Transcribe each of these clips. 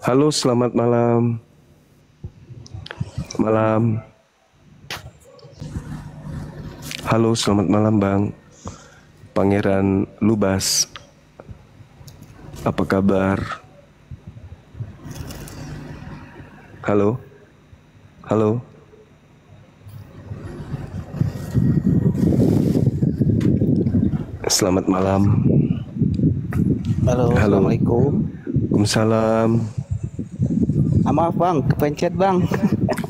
Halo, selamat malam. Malam. Halo, selamat malam, Bang. Pangeran Lubas. Apa kabar? Halo. Halo. Selamat malam. Halo, Halo. assalamualaikum. Waalaikumsalam. Maaf bang, kepencet bang.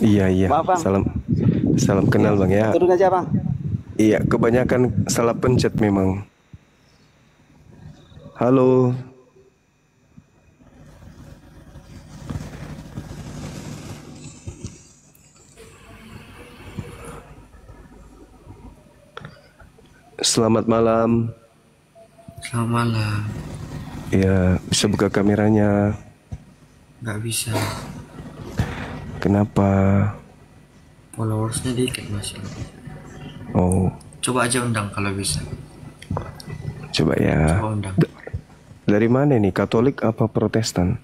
Iya. Maaf bang. Salam kenal, Bang ya. Turun aja bang. Iya, kebanyakan salah pencet memang. Halo. Selamat malam. Selamat malam. Ya, bisa buka kameranya. Nggak bisa. Kenapa? Followersnya dikit masih. Oh, Coba aja undang kalau bisa. coba ya. Coba undang. Dari mana nih? Katolik apa Protestan?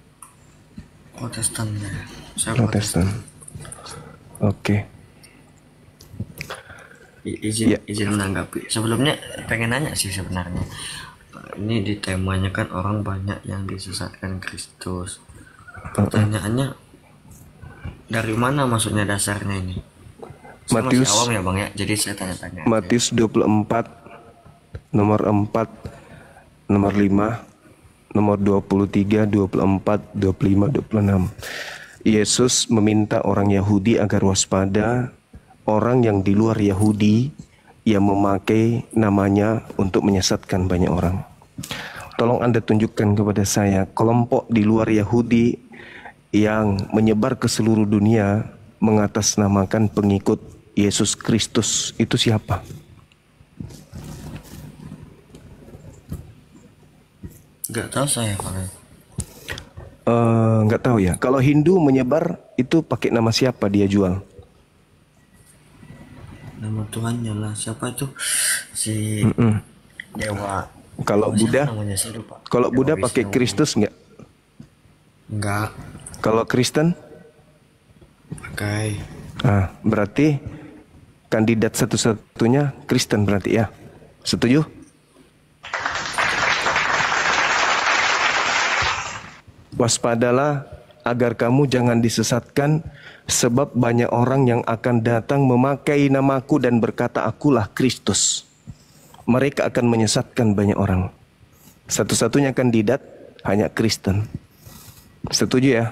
Protestan ya. Saya Protestan. Oke. Izin menanggapi. Sebelumnya pengen nanya sih sebenarnya. Ini di temanya kan orang banyak yang disesatkan Kristus. Pertanyaannya dari mana maksudnya dasarnya ini? Saya masih Matius- awam ya bang ya. Jadi saya tanya-tanya. Matius 24 nomor 4, nomor 5, nomor 23, 24, 25, 26. Yesus meminta orang Yahudi agar waspada orang yang di luar Yahudi yang memakai namanya untuk menyesatkan banyak orang. Tolong Anda tunjukkan kepada saya kelompok di luar Yahudi yang menyebar ke seluruh dunia mengatasnamakan pengikut Yesus Kristus itu siapa? Nggak tahu saya kalau Nggak tahu ya. Kalau Hindu menyebar itu pakai nama siapa dia jual? nama Tuhannya lah. Siapa itu si dewa? Kalau Siapa Buddha, namanya saya lupa. kalau Dewa Buddha pakai Wisnu. Kristus nggak? Enggak Kalau Kristen, pakai. berarti kandidat satu-satunya Kristen berarti ya. Setuju? Waspadalah agar kamu jangan disesatkan, sebab banyak orang yang akan datang memakai namaku dan berkata akulah Kristus. Mereka akan menyesatkan banyak orang. Satu-satunya kandidat hanya Kristen. Setuju ya?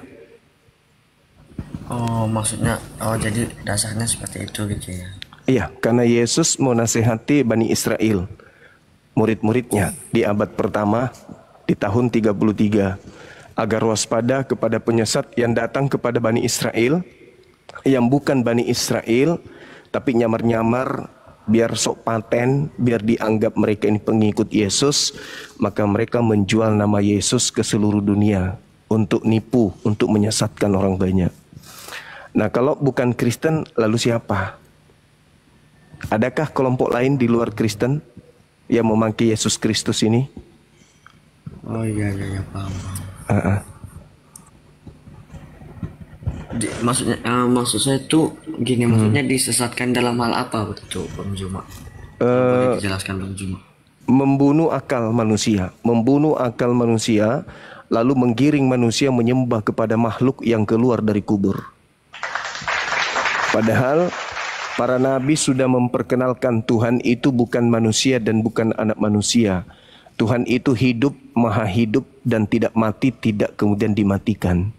Oh maksudnya, jadi dasarnya seperti itu gitu ya. Iya, karena Yesus mau nasihati Bani Israel, murid-muridnya di abad pertama di tahun 33, agar waspada kepada penyesat yang datang kepada Bani Israel, yang bukan Bani Israel, tapi nyamar-nyamar, biar sok paten, biar dianggap mereka ini pengikut Yesus, maka mereka menjual nama Yesus ke seluruh dunia untuk nipu, untuk menyesatkan orang banyak. Nah, kalau bukan Kristen, lalu siapa? Adakah kelompok lain di luar Kristen yang memakai Yesus Kristus ini? Oh iya paham. Maksud saya itu gini, maksudnya disesatkan dalam hal apa betul Bang Juma? Boleh dijelaskan Bang Juma? Membunuh akal manusia, lalu menggiring manusia menyembah kepada makhluk yang keluar dari kubur. Padahal para nabi sudah memperkenalkan Tuhan itu bukan manusia dan bukan anak manusia. Tuhan itu hidup, maha hidup dan tidak mati, tidak kemudian dimatikan.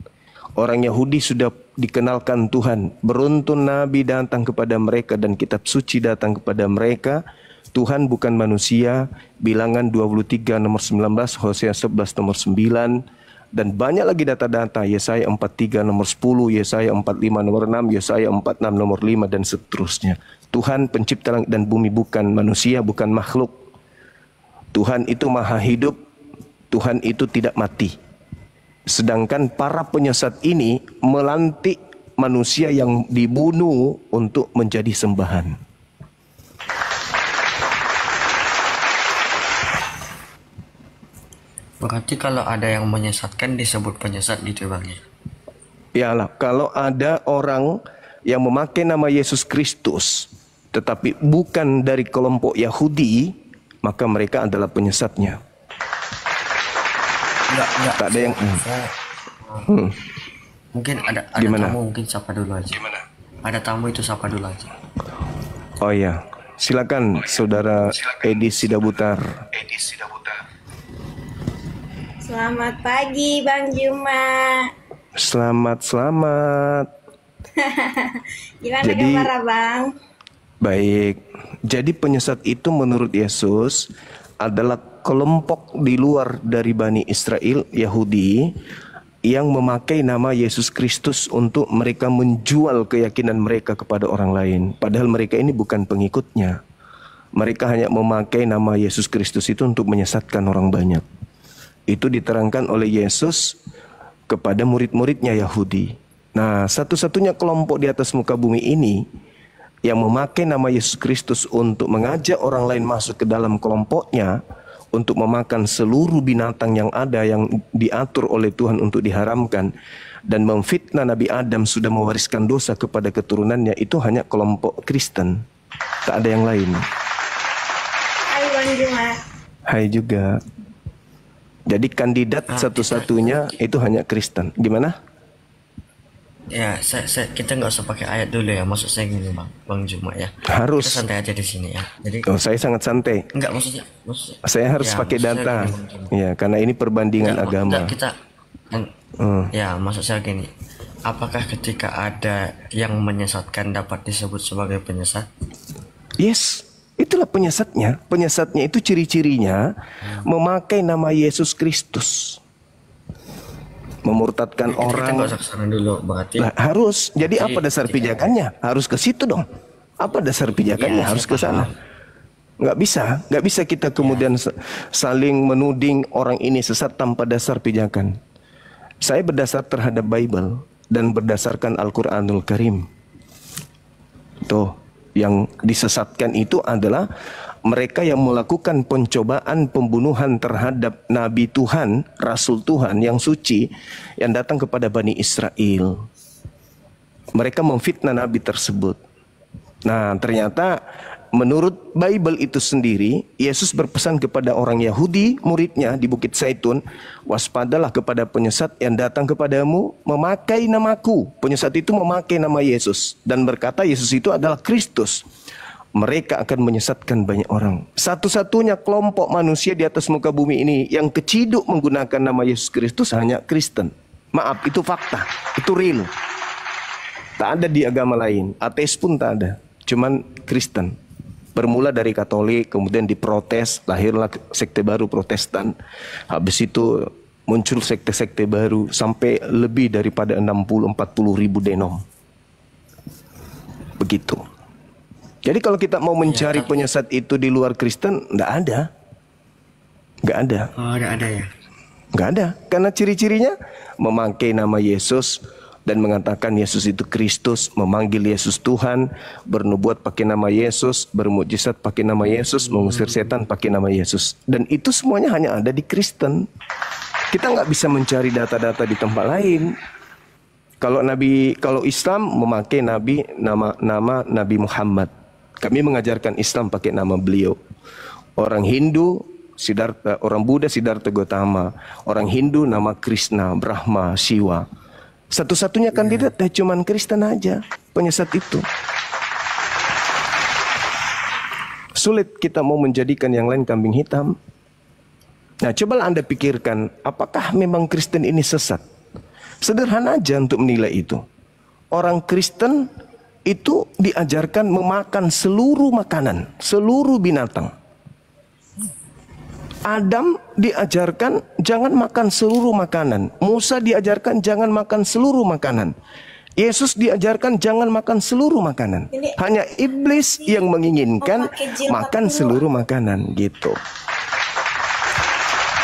Orang Yahudi sudah dikenalkan Tuhan. Beruntun nabi datang kepada mereka dan kitab suci datang kepada mereka. Tuhan bukan manusia. Bilangan 23 nomor 19, Hosea 11 nomor 9. Dan banyak lagi data-data, Yesaya 43 nomor 10, Yesaya 45 nomor 6, Yesaya 46 nomor 5 dan seterusnya. Tuhan pencipta langit dan bumi, bukan manusia, bukan makhluk. Tuhan itu maha hidup, Tuhan itu tidak mati. Sedangkan para penyesat ini melantik manusia yang dibunuh untuk menjadi sembahan. Berarti kalau ada yang menyesatkan disebut penyesat gitu ya Bang ya? Yalah, kalau ada orang yang memakai nama Yesus Kristus tetapi bukan dari kelompok Yahudi, maka mereka adalah penyesatnya. Enggak. Tak ada yang Mungkin ada Gimana? tamu, mungkin sapa dulu aja. Ada tamu itu sapa dulu aja. Oh ya, silakan Saudara Edi Sidabutar. Selamat pagi Bang Juma. Selamat. Gimana Jadi- kabar Abang? Baik. Jadi penyesat itu menurut Yesus adalah kelompok di luar dari Bani Israel, Yahudi, yang memakai nama Yesus Kristus untuk mereka menjual keyakinan mereka kepada orang lain. Padahal mereka ini bukan pengikutnya. Mereka hanya memakai nama Yesus Kristus itu untuk menyesatkan orang banyak. Itu diterangkan oleh Yesus kepada murid-muridnya Yahudi. Nah, satu-satunya kelompok di atas muka bumi ini yang memakai nama Yesus Kristus untuk mengajak orang lain masuk ke dalam kelompoknya, untuk memakan seluruh binatang yang ada yang diatur oleh Tuhan untuk diharamkan, dan memfitnah Nabi Adam sudah mewariskan dosa kepada keturunannya, itu hanya kelompok Kristen. Tak ada yang lain. Hai Bang Juma. Hai juga. Jadi kandidat satu-satunya itu hanya Kristen. Gimana? Ya, kita nggak usah pakai ayat dulu ya. Maksud saya gini Bang Juma ya. Harus. Kita santai aja di sini ya. Jadi Oh, saya sangat santai. enggak maksudnya Saya harus ya, pakai maksud saya data. gini, Bang Juma. Ya, karena ini perbandingan Enggak, agama. kita ya maksud saya gini. Apakah ketika ada yang menyesatkan dapat disebut sebagai penyesat? Yes, itulah penyesatnya. Penyesatnya itu ciri-cirinya memakai nama Yesus Kristus. Memurtadkan Kita orang. nggak usah kesana dulu berarti. Lah, harus. Jadi apa dasar pijakannya? Harus ke situ dong. Apa dasar pijakannya? Ya, Harus saya ke sana. paham. Nggak bisa kita kemudian saling menuding orang ini sesat tanpa dasar pijakan. Saya berdasar terhadap Bible dan berdasarkan Al-Quranul Karim. Tuh, yang disesatkan itu adalah mereka yang melakukan pencobaan pembunuhan terhadap Nabi Tuhan, Rasul Tuhan yang suci, yang datang kepada Bani Israel. Mereka memfitnah Nabi tersebut. Nah, ternyata menurut Bible itu sendiri, Yesus berpesan kepada orang Yahudi, muridnya di Bukit Zaitun, waspadalah kepada penyesat yang datang kepadamu memakai namaku. Penyesat itu memakai nama Yesus dan berkata Yesus itu adalah Kristus. Mereka akan menyesatkan banyak orang. Satu-satunya kelompok manusia di atas muka bumi ini yang keciduk menggunakan nama Yesus Kristus hanya Kristen. Maaf, itu fakta, itu real. Tak ada di agama lain, ateis pun tak ada, cuman Kristen. Bermula dari Katolik, kemudian diprotes, lahirlah sekte baru Protestan. Habis itu muncul sekte-sekte baru sampai lebih daripada 60-40 ribu denom. Begitu. Jadi kalau kita mau mencari penyesat itu di luar Kristen, enggak ada. Enggak ada. Oh, ada ya. Enggak ada. Karena ciri-cirinya memakai nama Yesus dan mengatakan Yesus itu Kristus, memanggil Yesus Tuhan, bernubuat pakai nama Yesus, bermukjizat pakai nama Yesus, mengusir setan pakai nama Yesus. Dan itu semuanya hanya ada di Kristen. Kita nggak bisa mencari data-data di tempat lain. Kalau Islam memakai nama Nabi Muhammad. Kami mengajarkan Islam pakai nama beliau. Orang Hindu Siddhartha, orang Buddha Siddhartha Gautama, orang Hindu nama Krishna, Brahma, Shiva. Satu-satunya kandidat cuman Kristen aja, penyesat itu. Sulit kita mau menjadikan yang lain kambing hitam. Nah, cobalah Anda pikirkan, apakah memang Kristen ini sesat? Sederhana aja untuk menilai itu. Orang Kristen itu diajarkan memakan seluruh makanan, seluruh binatang. Adam diajarkan jangan makan seluruh makanan. Musa diajarkan jangan makan seluruh makanan. Yesus diajarkan jangan makan seluruh makanan. Hanya iblis yang menginginkan makan seluruh makanan gitu.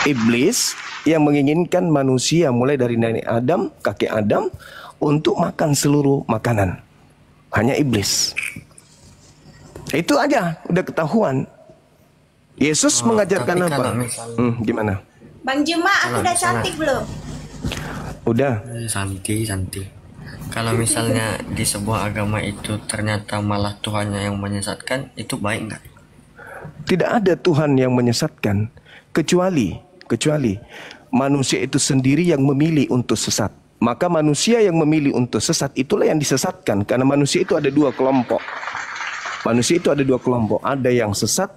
Iblis yang menginginkan manusia mulai dari nenek Adam, kakek Adam untuk makan seluruh makanan. Hanya iblis. Itu aja, udah ketahuan. Yesus mengajarkan tapi apa? kalau misalnya- Gimana? Bang Juma, aku udah cantik belum? Udah. Santi. Kalau misalnya di sebuah agama itu ternyata malah Tuhannya yang menyesatkan, itu baik nggak? Tidak ada Tuhan yang menyesatkan kecuali manusia itu sendiri yang memilih untuk sesat. Maka manusia yang memilih untuk sesat itulah yang disesatkan, karena manusia itu ada dua kelompok. Ada yang sesat,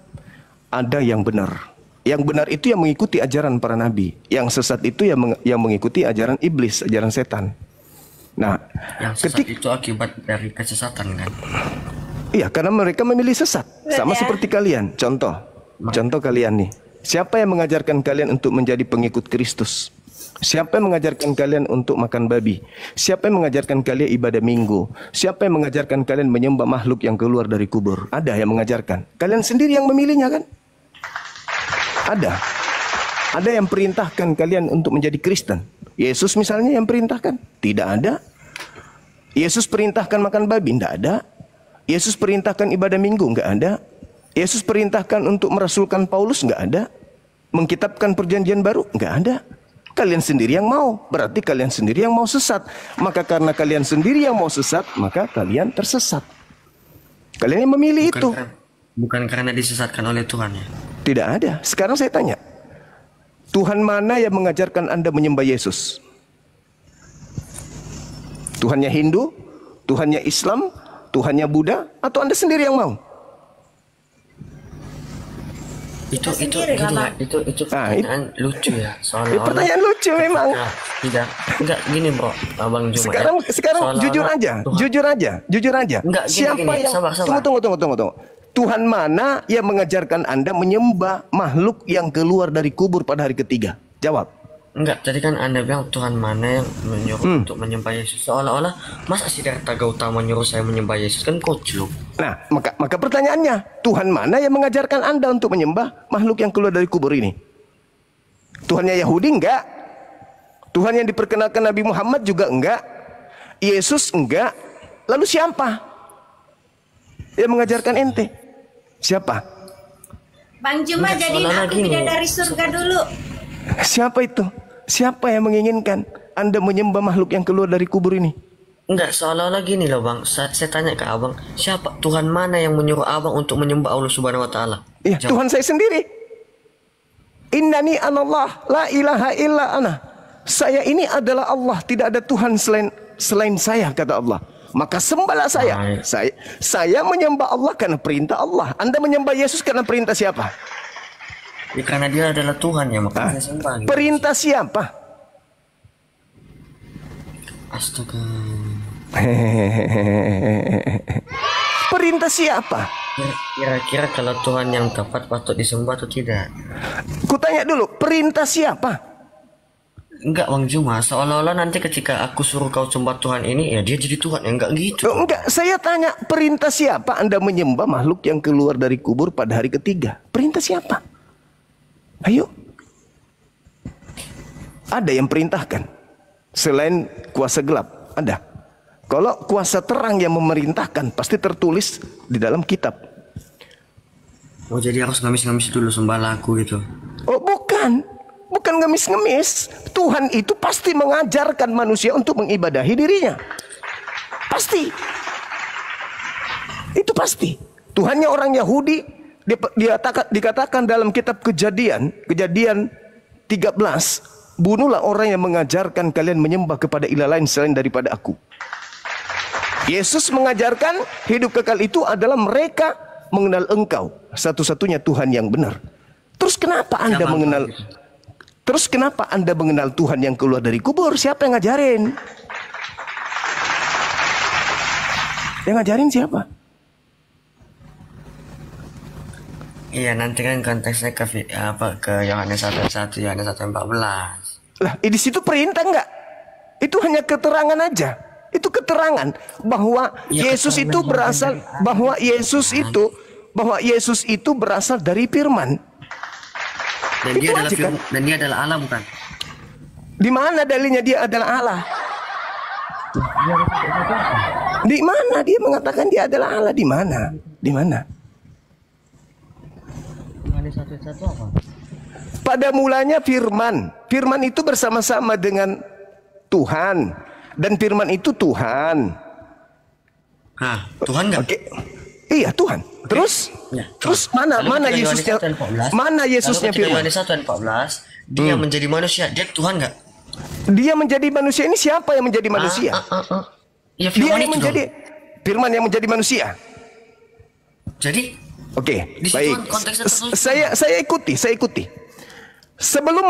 ada yang benar. Yang benar itu yang mengikuti ajaran para nabi. Yang sesat itu yang mengikuti ajaran iblis, ajaran setan. Nah, Yang sesat itu akibat dari kesesatan kan? iya, karena mereka memilih sesat. Sama Ya. seperti kalian. Contoh kalian nih. Siapa yang mengajarkan kalian untuk menjadi pengikut Kristus? Siapa yang mengajarkan kalian untuk makan babi? Siapa yang mengajarkan kalian ibadah minggu? Siapa yang mengajarkan kalian menyembah makhluk yang keluar dari kubur? Ada yang mengajarkan. Kalian sendiri yang memilihnya kan? Ada yang perintahkan kalian untuk menjadi Kristen. Yesus misalnya yang perintahkan? Tidak ada. Yesus perintahkan makan babi? Tidak ada. Yesus perintahkan ibadah minggu? Enggak ada. Yesus perintahkan untuk merasulkan Paulus? Enggak ada. Mengkitabkan perjanjian baru? Enggak ada. Kalian sendiri yang mau. Berarti kalian sendiri yang mau sesat. Maka karena kalian sendiri yang mau sesat, maka kalian tersesat. Kalian yang memilih itu. Bukan karena disesatkan oleh Tuhan ya? Tidak ada. Sekarang saya tanya, Tuhan mana yang mengajarkan Anda menyembah Yesus? Tuhannya Hindu, Tuhannya Islam, Tuhannya Buddha, atau Anda sendiri yang mau? Itu sendiri lah, Bang. itu pertanyaan lucu ya, soalnya Pertanyaan lucu memang. enggak gini bro, Abang Juma. Sekarang jujur aja. Enggak, Siapa gini, yang sabar. Tunggu. Tuhan mana yang mengajarkan Anda menyembah makhluk yang keluar dari kubur pada hari ketiga? Jawab. Enggak, tadi kan Anda bilang Tuhan mana yang menyuruh untuk menyembah Yesus. Seolah-olah masa Siddhartha Gautama nyuruh saya menyembah Yesus, kan kocluk. Nah, maka pertanyaannya, Tuhan mana yang mengajarkan Anda untuk menyembah makhluk yang keluar dari kubur ini? Tuhannya Yahudi enggak? Tuhan yang diperkenalkan Nabi Muhammad juga enggak? Yesus enggak? Lalu siapa yang mengajarkan ente? Siapa? Bang Juma, Enggak, jadiin seolah-olah aku gini. bidadari surga dulu. Siapa itu? Siapa yang menginginkan Anda menyembah makhluk yang keluar dari kubur ini? Enggak, seolah-olah gini loh Bang. Saya tanya ke Abang, siapa Tuhan mana yang menyuruh Abang untuk menyembah Allah Subhanahu wa taala? Iya, Jawab. Tuhan saya sendiri. Innani anallah la ilaha illa ana. Saya ini adalah Allah, tidak ada Tuhan selain saya, kata Allah. Maka sembahlah saya. Baik. Saya menyembah Allah karena perintah Allah. Anda menyembah Yesus karena perintah siapa? Ya, karena dia adalah Tuhan ya, makanya saya sembah. Gitu. Perintah siapa? Astaga. Perintah siapa? Kira-kira kalau Tuhan yang tepat patut disembah atau tidak? Kutanya dulu, perintah siapa? Enggak Bang Juma, seolah-olah nanti ketika aku suruh kau sembah Tuhan ini, ya dia jadi Tuhan. Ya enggak gitu. Oh, enggak, saya tanya perintah siapa Anda menyembah makhluk yang keluar dari kubur pada hari ketiga? Perintah siapa? Ayo. Ada yang perintahkan selain kuasa gelap? Ada. Kalau kuasa terang yang memerintahkan pasti tertulis di dalam kitab. Oh, jadi harus ngamis-ngamis dulu sembah laku gitu. Oh, bukan ngemis-ngemis. Tuhan itu pasti mengajarkan manusia untuk mengibadahi dirinya. Pasti. Itu pasti. Tuhannya orang Yahudi dikatakan dalam kitab Kejadian 13, bunuhlah orang yang mengajarkan kalian menyembah kepada ilah lain selain daripada aku. Yesus mengajarkan hidup kekal itu adalah mereka mengenal engkau, satu-satunya Tuhan yang benar. Terus kenapa Anda mengenal? Terus kenapa Anda mengenal Tuhan yang keluar dari kubur? Siapa yang ngajarin? Yang ngajarin siapa? Iya, nanti kan konteksnya ke Yohanes 1:1, Yohanes 1:14. Lah, di situ perintah enggak? Itu hanya keterangan aja. Itu keterangan bahwa Ya, Yesus keterangan itu yang berasal dari bahwa Yesus itu berasal dari firman. Dan Itu aja kan? dan dia adalah Allah bukan? Di mana dalilnya dia adalah Allah? Di mana dia mengatakan dia adalah Allah? Di mana? Di mana? Yohanes 1:1 apa? Pada mulanya firman. Firman itu bersama-sama dengan Tuhan. Dan firman itu Tuhan. Nah, Tuhan nggak? Oke. Iya, Tuhan. Terus? Ya, terus mana Yesusnya? Mana Yesusnya firman? Yohanes 1 ayat 14, dia menjadi manusia, dia Tuhan nggak? Dia menjadi manusia ini siapa yang menjadi manusia? Ya, Dia firman yang itu menjadi dong. firman yang menjadi manusia. Jadi, Oke, di situ baik. konteksnya tertulis. Saya ikuti. Sebelum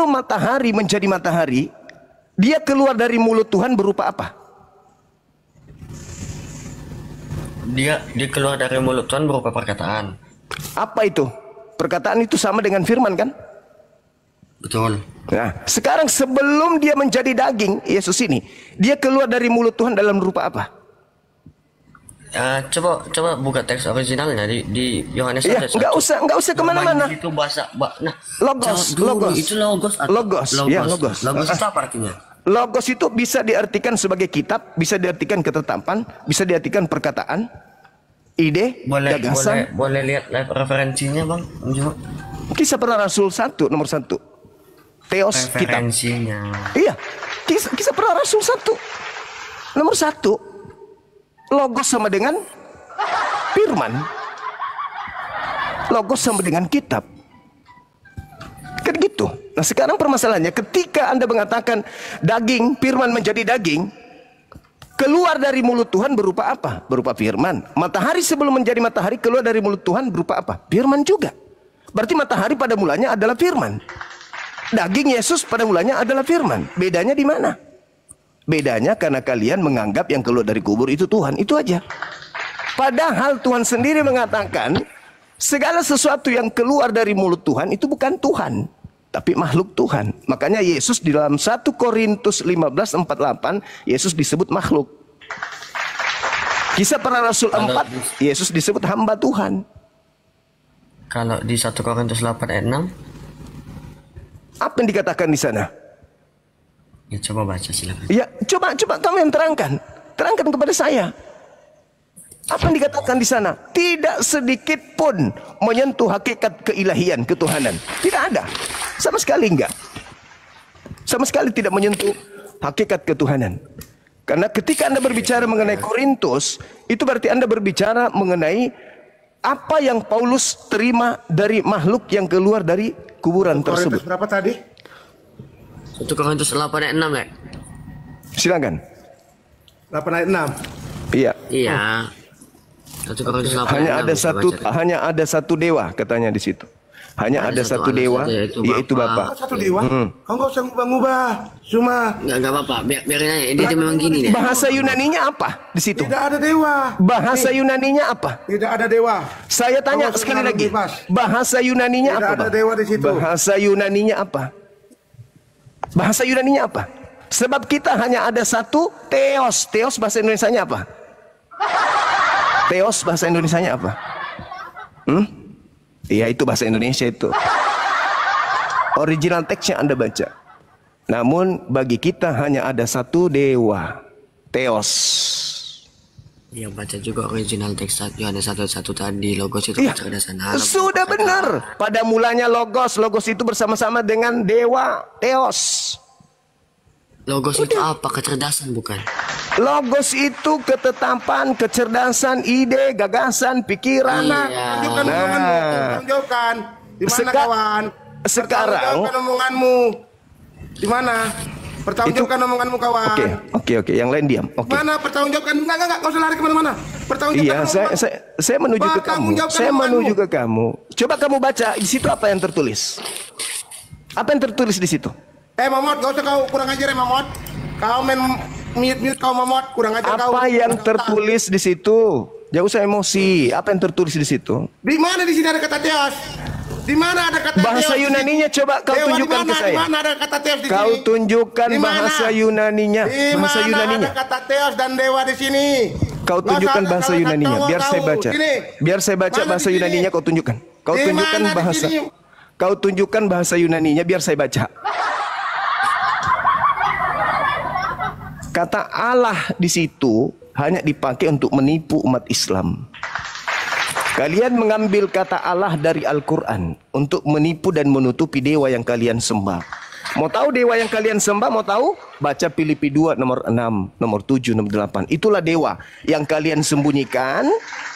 matahari menjadi matahari, dia keluar dari mulut Tuhan berupa apa? Dia keluar dari mulut Tuhan berupa perkataan. Apa itu? Perkataan itu sama dengan firman kan? Betul. Nah, sekarang sebelum dia menjadi daging, Yesus ini, dia keluar dari mulut Tuhan dalam rupa apa? Coba buka teks originalnya di Yohanes 1 Iya, ayat 1. nggak usah kemana-mana. Itu bahasa, nah, Logos, dulu, logos. itu logos. Logos, ya, logos. Logos itu apa artinya? Logos itu bisa diartikan sebagai kitab, bisa diartikan ketetapan, bisa diartikan perkataan, ide, gagasan. Boleh lihat live referensinya, Bang. Coba. Kisah Para Rasul 1 nomor 1. Theos kitab. Referensinya. Iya. Kisah Para Rasul 1 nomor 1. Logos sama dengan firman. Logos sama dengan kitab. Kan gitu. Nah, sekarang permasalahannya ketika Anda mengatakan daging, firman menjadi daging, keluar dari mulut Tuhan berupa apa? Berupa firman. Matahari sebelum menjadi matahari keluar dari mulut Tuhan berupa apa? Firman juga. Berarti matahari pada mulanya adalah firman. Daging Yesus pada mulanya adalah firman. Bedanya di mana? Bedanya karena kalian menganggap yang keluar dari kubur itu Tuhan. Itu aja. Padahal Tuhan sendiri mengatakan segala sesuatu yang keluar dari mulut Tuhan itu bukan Tuhan, tapi makhluk Tuhan. Makanya Yesus di dalam 1 Korintus 15:48 Yesus disebut makhluk. Kisah Para Rasul 4 Yesus disebut hamba Tuhan. Kalau di 1 Korintus 8 ayat 6, apa yang dikatakan di sana? ya coba baca silakan. Ya, coba kamu yang terangkan kepada saya. Apa yang dikatakan di sana? Tidak sedikit pun menyentuh hakikat keilahian, ketuhanan. Tidak ada. Sama sekali enggak. Sama sekali tidak menyentuh hakikat ketuhanan. Karena ketika Anda berbicara mengenai Korintus, itu berarti Anda berbicara mengenai apa yang Paulus terima dari makhluk yang keluar dari kuburan tersebut. Korintus berapa tadi? 1 Korintus 8 ayat 6 ya? Silakan. 8 ayat 6. Iya. Iya. 1 Korintus 8 ayat 6. Hanya ada satu dewa katanya di situ. Hanya ada satu dewa, yaitu Bapa. Satu dewa. Kau nggak usah ngubah-ngubah. Cuma Enggak apa-apa, biarin aja. Dia memang gini deh. Bahasa Yunaninya apa di situ? tidak ada dewa. Bahasa Yunaninya apa? Tidak ada dewa. Saya tanya Kau sekali harus lagi. bebas. Bahasa Yunaninya Tidak apa, ada Bang? dewa di situ. Bahasa Yunaninya apa? Bahasa Yunaninya apa? Sebab kita hanya ada satu Theos. Theos bahasa Indonesianya apa? Theos bahasa Indonesianya apa? Iya, itu bahasa Indonesia itu. Original teksnya Anda baca. Namun bagi kita hanya ada satu dewa, Theos. Ya baca juga original teks Yohanes 1 tadi. Logos itu Iya, kecerdasan alam. sudah benar. Pada mulanya Logos itu bersama-sama dengan dewa, Theos. Logos itu apa? Kecerdasan bukan? Logos itu ketetapan, kecerdasan, ide, gagasan, pikiran. Iya. Tunjukkan omonganmu. Tunjukkan. Di mana kawan? Sekarang. Pertanggungjawabkan omonganmu. Di mana? Pertanggungjawabkan omonganmu kawan. Oke. Yang lain diam. Oke. Mana pertanggungjawabkan? Enggak usah lari kemana-mana. Pertanggungjawabkan. Iya, saya menuju ke kamu. Saya menuju ke kamu. Coba kamu baca di situ apa yang tertulis. Apa yang tertulis di situ? Mamot, gak usah kau kurang ajar Mamot. Kau main mute kau Mamot, kurang ajar kau. Apa yang tertulis di situ? Jangan usah emosi. Apa yang tertulis di situ? Di mana di sini ada kata Theos? Di mana ada kata Bahasa Theos? Yunaninya coba kau Dewa, tunjukkan ke saya. Di mana ada kata Theos di sini? Kau tunjukkan Di mana? bahasa Yunaninya. Di Bahasa mana Yunaninya. ada kata Theos dan dewa di sini? Kau tunjukkan bahasa Yunaninya. Biar saya baca. Biar saya baca bahasa Yunaninya. Kau tunjukkan. Kau tunjukkan bahasa. Kau tunjukkan bahasa Yunaninya. Biar saya baca. Kata Allah di situ hanya dipakai untuk menipu umat Islam. Kalian mengambil kata Allah dari Al-Quran untuk menipu dan menutupi dewa yang kalian sembah. Mau tahu dewa yang kalian sembah? Mau tahu? Baca Filipi 2 nomor 6, nomor 7, nomor 8. Itulah dewa yang kalian sembunyikan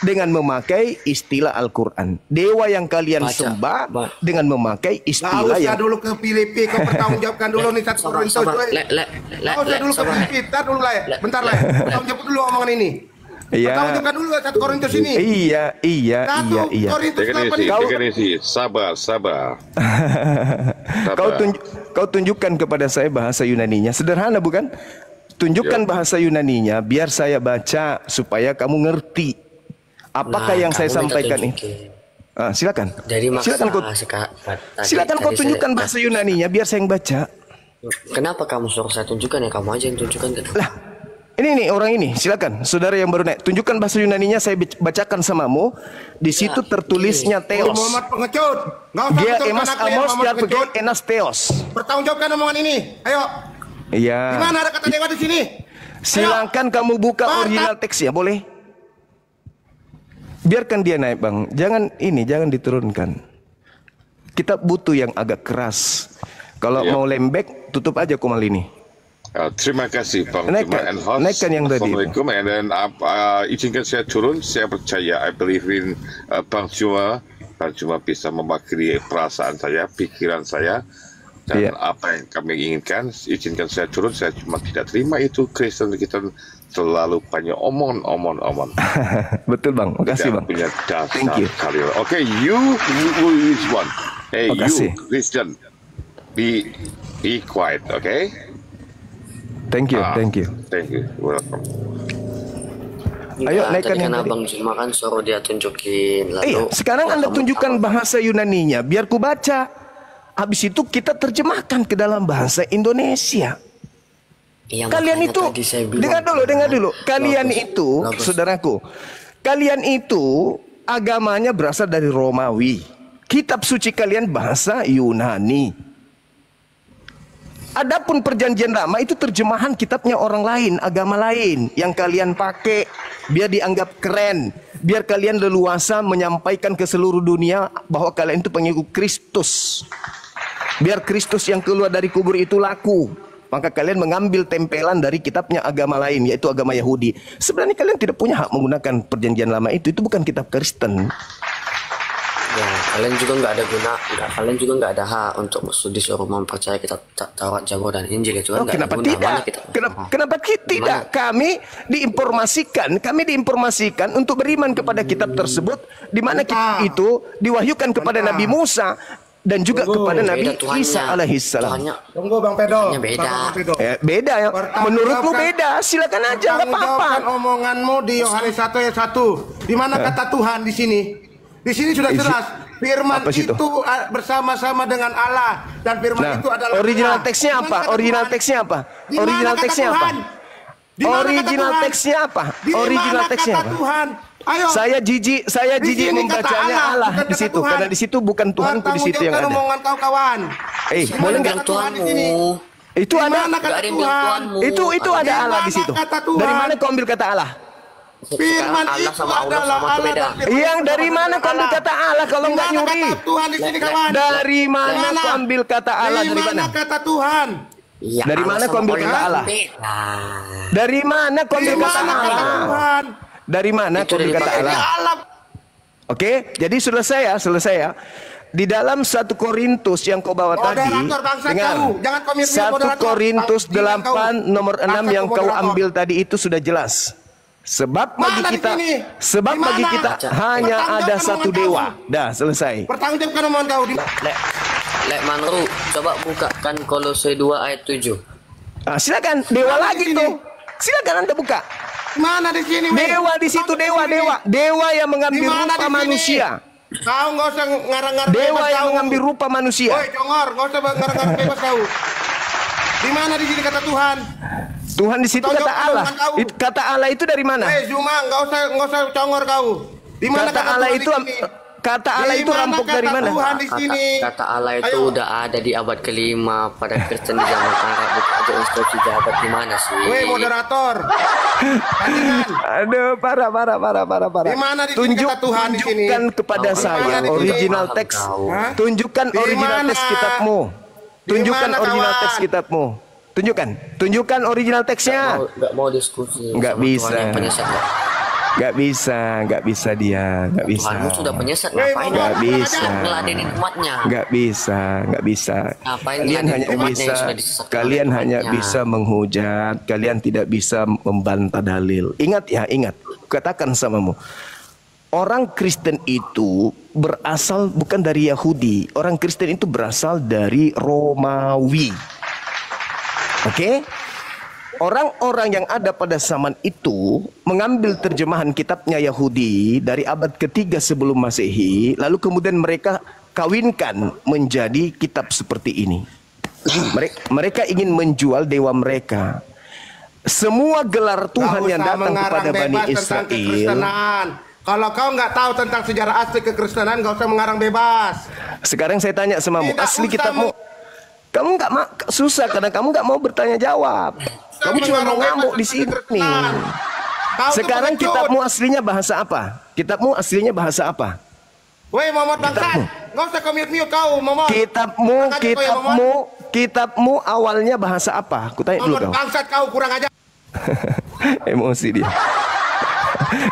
dengan memakai istilah Al-Quran. Dewa yang kalian sembah dengan memakai Nggak istilah usah yang... dulu ke Filipi, kau pertanggungjawabkan dulu nih 1 Korintus. Nggak usah dulu ke Filipi, tar dulu lah ya. Bentar lah ya. Pertanggungjawab dulu omongan ini. Iya. Pertanggungjawabkan dulu 1 Korintus ini. Iya. 1 Korintus 8 Definisi, sabar. Kau tunjukkan kepada saya bahasa Yunaninya. Sederhana bukan? Tunjukkan bahasa Yunaninya biar saya baca supaya kamu ngerti apakah yang saya sampaikan ini. Silakan. Silakan kau tunjukkan bahasa Yunaninya biar saya yang baca. Kenapa kamu suruh saya tunjukkan ya? Kamu aja yang tunjukkan ke Lah, ini orang ini. Silakan, saudara yang baru naik. Tunjukkan bahasa Yunaninya, saya bacakan samamu. Di situ tertulisnya Theos. Muhammad pengecut. Nggak usah Dia betulkan emas aku ya, amos Muhammad dan pengecut. enas Theos. Pertanggungjawabkan omongan ini. Ayo. Iya. Di mana ada kata dewa di sini? Silakan kamu buka original teksnya, boleh? Biarkan dia naik, Bang. Jangan diturunkan. Kita butuh yang agak keras. Kalau mau lembek, tutup aja Kumal ini. Terima kasih Bang Naikkan yang tadi. Assalamualaikum. Dan izinkan saya turun. Saya percaya, I believe in Bang Juma. Bang Juma bisa mewakili perasaan saya, pikiran saya, dan apa yang kami inginkan. Izinkan saya turun. Saya cuma tidak terima itu Kristen kita terlalu banyak omong. Betul Bang, makasih Bang. Punya dasar. Thank you. Okay, you is one. Hey, makasih. You Christian, be quiet, okay? Thank you. Thank you. Welcome. Ayo naikkan yang tadi. Abang cuma kan suruh dia tunjukin. Lalu sekarang Anda tunjukkan bahasa Yunaninya biar ku baca. Habis itu kita terjemahkan ke dalam bahasa Indonesia. Kalian itu dengar dulu. Kalian itu, saudaraku, kalian itu agamanya berasal dari Romawi. Kitab suci kalian bahasa Yunani. Adapun perjanjian lama itu terjemahan kitabnya orang lain, agama lain yang kalian pakai biar dianggap keren, biar kalian leluasa menyampaikan ke seluruh dunia bahwa kalian itu pengikut Kristus. Biar Kristus yang keluar dari kubur itu laku, maka kalian mengambil tempelan dari kitabnya agama lain, yaitu agama Yahudi. Sebenarnya kalian tidak punya hak menggunakan perjanjian lama itu bukan kitab Kristen. Ya, kalian juga nggak ada hak untuk disuruh mempercayai kita Taurat, Zabur dan Injil itu kan. Kenapa tidak? Kenapa tidak? Kami diinformasikan untuk beriman kepada kitab tersebut, di mana kitab itu diwahyukan kepada Nabi Musa dan juga kepada Nabi Isa alaihissalam. Tunggu Bang Pedro. Beda ya. Menurutmu beda, silakan aja, nggak apa-apa. Omonganmu di Yohanes 1 ayat 1. Di mana kata Tuhan di sini? Di sini sudah jelas. Firman itu bersama-sama dengan Allah, dan firman itu adalah original teksnya apa? Original teksnya apa? Original teksnya apa? Original teksnya apa? Original teksnya apa? Ayo. Saya jijik membacanya Allah di situ, karena di situ bukan Tuhanku di situ yang ada. Omongan kau kawan. Boleh nggak Tuhanmu? Itu ada. Itu ada Allah di situ. Dari mana kau ambil kata Allah? Firman Allah itu sama Allah sama itu beda. Yang dari mana kau ambil kata Allah kalau nggak nyuri? Tuhan di sini kawan. Dari mana kau ambil kata Allah? Dari mana? Kata Tuhan. Ya, dari mana kau ambil kata Allah? Dari mana kau ambil kata Allah? Dari mana kau ambil kata Allah? Oke, jadi selesai ya. Di dalam 1 Korintus yang kau bawa tadi, dengar, 1 Korintus 8 nomor 6 yang kau ambil tadi itu sudah jelas. Sebab bagi kita hanya ada satu dewa. Dah selesai. Pertanggungjawabkan omongan kau. Lek Manru, coba bukakan Kolose 2 ayat 7. Silakan, dewa lagi tuh. Silakan Anda buka. Mana di sini? Dewa di situ, dewa yang mengambil rupa manusia. Kau nggak usah ngarang-ngarang. Dewa yang mengambil rupa manusia. Woi, congor, nggak usah ngarang-ngarang bebas kau. Di mana di sini kata Tuhan? Tuhan di situ kata Allah. Kata Allah itu dari mana? Zuma, nggak usah congor kau. Di mana kata Allah itu? Kata Allah itu rampok dari mana? Tuhan di sini. Kata Allah itu udah ada di abad ke-5 pada Kristen di zaman Arab. Bukan aja instruksi jabat di mana sih? Weh moderator. Aduh, parah. Di mana di sini kata Tuhan di sini? Tunjukkan kepada saya original teks. Tunjukkan original teks kitabmu. Tunjukkan original teks kitabmu. Tunjukkan original teksnya. Nggak mau diskusi. Nggak sama bisa. Tuhan yang penyesat, nggak bisa dia, nggak bisa. Tuhanmu sudah penyesat, ngapain? Nggak bisa. Ngeladenin umatnya. Nggak bisa. Ngapain Kalian ngeladenin hanya umatnya bisa, yang sudah disesatkan kalian oleh hanya umatnya? bisa menghujat. Kalian tidak bisa membantah dalil. Ingat. Katakan samamu. Orang Kristen itu berasal bukan dari Yahudi. Orang Kristen itu berasal dari Romawi. Oke? Orang-orang yang ada pada zaman itu mengambil terjemahan kitabnya Yahudi dari abad ketiga sebelum Masehi, lalu kemudian mereka kawinkan menjadi kitab seperti ini. Mereka ingin menjual dewa mereka. Semua gelar Tuhan yang datang kepada Bani Israel. Kalau kau nggak tahu tentang sejarah asli kekristenan, nggak usah mengarang bebas. Sekarang saya tanya samamu, Tidak asli usah kitabmu. Kamu nggak susah karena kamu nggak mau bertanya jawab. Kamu cuma mau ngamuk di sini. Sekarang kitabmu aslinya bahasa apa? Kitabmu aslinya bahasa apa? Woi Muhammad bangsat, nggak usah kau mute kau Muhammad. Kitabmu awalnya bahasa apa? Kutanya dulu kau. Bangsat kau kurang aja. Emosi dia.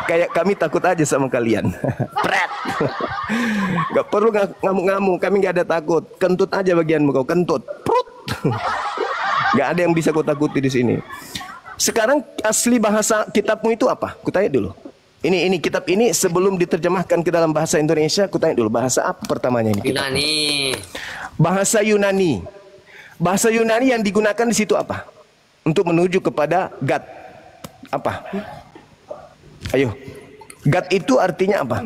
Kayak kami takut aja sama kalian. Pret. Gak perlu ngamuk-ngamuk, kami gak ada takut. Kentut aja bagianmu kau, kentut. Prut. Gak ada yang bisa kau takuti di sini. Sekarang asli bahasa kitabmu itu apa? Kutanya dulu. Ini kitab ini sebelum diterjemahkan ke dalam bahasa Indonesia, kutanya dulu bahasa apa pertamanya ini? Yunani. Bahasa Yunani. Bahasa Yunani yang digunakan di situ apa? Untuk menuju kepada God. Apa? Ayo. God itu artinya apa?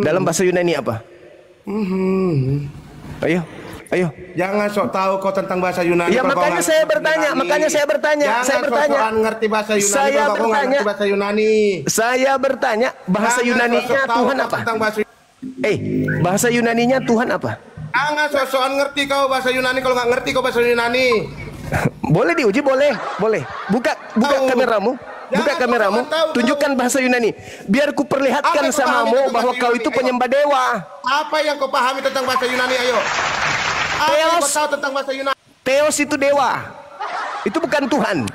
Dalam bahasa Yunani apa? Ayo. Jangan sok tahu kau tentang bahasa Yunani. Ya makanya saya bertanya, Jangan ngerti bahasa Yunani. Bahasa Yunani. Saya bertanya, bahasa Yunaninya Tuhan apa? Bahasa Yunaninya Tuhan apa? Jangan sok-sokan ngerti kau bahasa Yunani kalau nggak ngerti kau bahasa Yunani. Boleh diuji, boleh. Buka kameramu. Buka kameramu, tunjukkan bahasa Yunani. Biar ku perlihatkan samamu bahwa kau itu penyembah dewa. Apa yang kau pahami tentang bahasa Yunani, ayo? Apa yang kau tahu tentang bahasa Yunani? Theos itu dewa. Itu bukan Tuhan.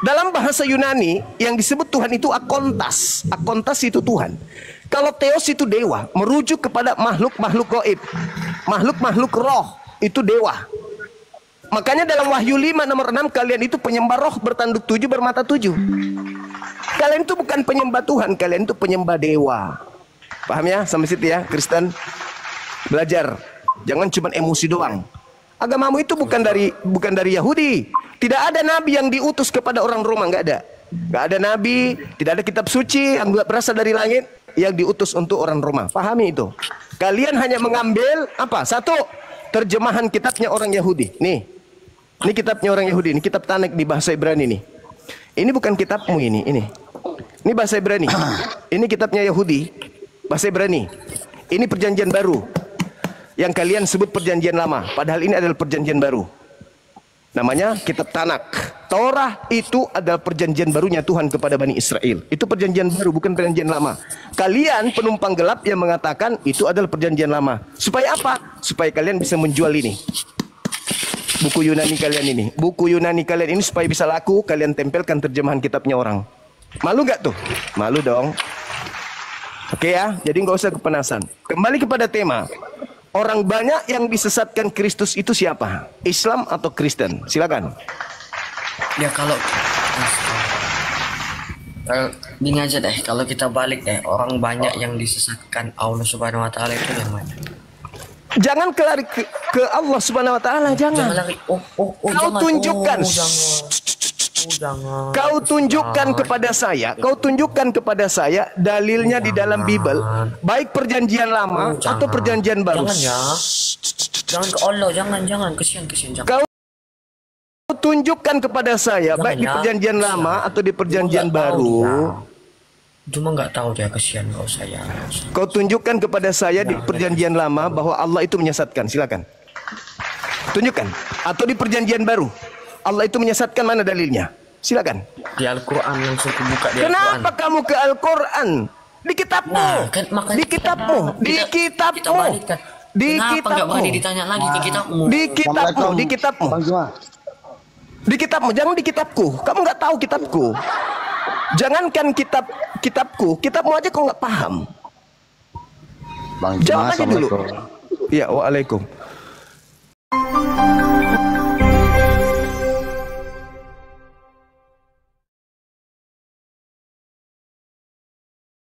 Dalam bahasa Yunani yang disebut Tuhan itu akontas. Akontas itu Tuhan. Kalau Theos itu dewa, merujuk kepada makhluk-makhluk gaib. Makhluk-makhluk roh itu dewa. Makanya dalam Wahyu 5 nomor 6 kalian itu penyembah roh bertanduk 7 bermata 7. Kalian itu bukan penyembah Tuhan, kalian itu penyembah dewa. Paham ya sampai situ ya, Kristen? Belajar. Jangan cuma emosi doang. Agamamu itu bukan dari Yahudi. Tidak ada nabi yang diutus kepada orang Roma, enggak ada. Enggak ada nabi, tidak ada kitab suci yang berasal dari langit yang diutus untuk orang Roma. Pahami itu. Kalian hanya mengambil apa? Satu, terjemahan kitabnya orang Yahudi. Nih. Ini kitabnya orang Yahudi, ini kitab Tanak di bahasa Ibrani nih. Ini bukan kitabmu ini. Ini bahasa Ibrani. Ini kitabnya Yahudi, bahasa Ibrani. Ini perjanjian baru. Yang kalian sebut perjanjian lama, padahal ini adalah perjanjian baru. Namanya kitab Tanak. Torah itu adalah perjanjian barunya Tuhan kepada Bani Israel. Itu perjanjian baru, bukan perjanjian lama. Kalian penumpang gelap yang mengatakan itu adalah perjanjian lama. Supaya apa? Supaya kalian bisa menjual ini. Buku Yunani kalian ini. Buku Yunani kalian ini supaya bisa laku, kalian tempelkan terjemahan kitabnya orang. Malu gak tuh? Malu dong. Oke ya, jadi nggak usah kepanasan. Kembali kepada tema. Orang banyak yang disesatkan Kristus itu siapa? Islam atau Kristen? Silakan. Ya kalau gini aja deh, kalau kita balik deh, orang banyak yang disesatkan Allah Subhanahu Wa Taala itu yang mana? Jangan lari ke Allah Subhanahu Wa Taala, jangan. Jangan lari. Kau tunjukkan. Kau tunjukkan kepada saya dalilnya di dalam Bible, baik perjanjian lama atau perjanjian baru. Jangan ya. Jangan ke Allah, jangan kesian jangan. Kau tunjukkan kepada saya baik di perjanjian lama atau di perjanjian baru. Cuma nggak tahu dia, kesian kalau saya. Kau tunjukkan kepada saya di perjanjian lama bahwa Allah itu menyesatkan. Silakan. Tunjukkan. Atau di perjanjian baru Allah itu menyesatkan, mana dalilnya? Silakan. Di Al-Quran, langsung buka di Al-Quran. Kenapa kamu ke Al-Quran? Di kitabmu. Nah, kan, di kitabmu. Di kitabmu. Di Kenapa nggak berani kitabmu. ditanya lagi ke kitabmu? Di kitabmu. Di kitabmu. Bang Juma. Di kitabmu, jangan di kitabku. Kamu nggak tahu kitabku. Jangankan kitabku, kitabmu aja kau nggak paham. Bang Juma, Jawab aja dulu. Assalamualaikum. Iya, waalaikum.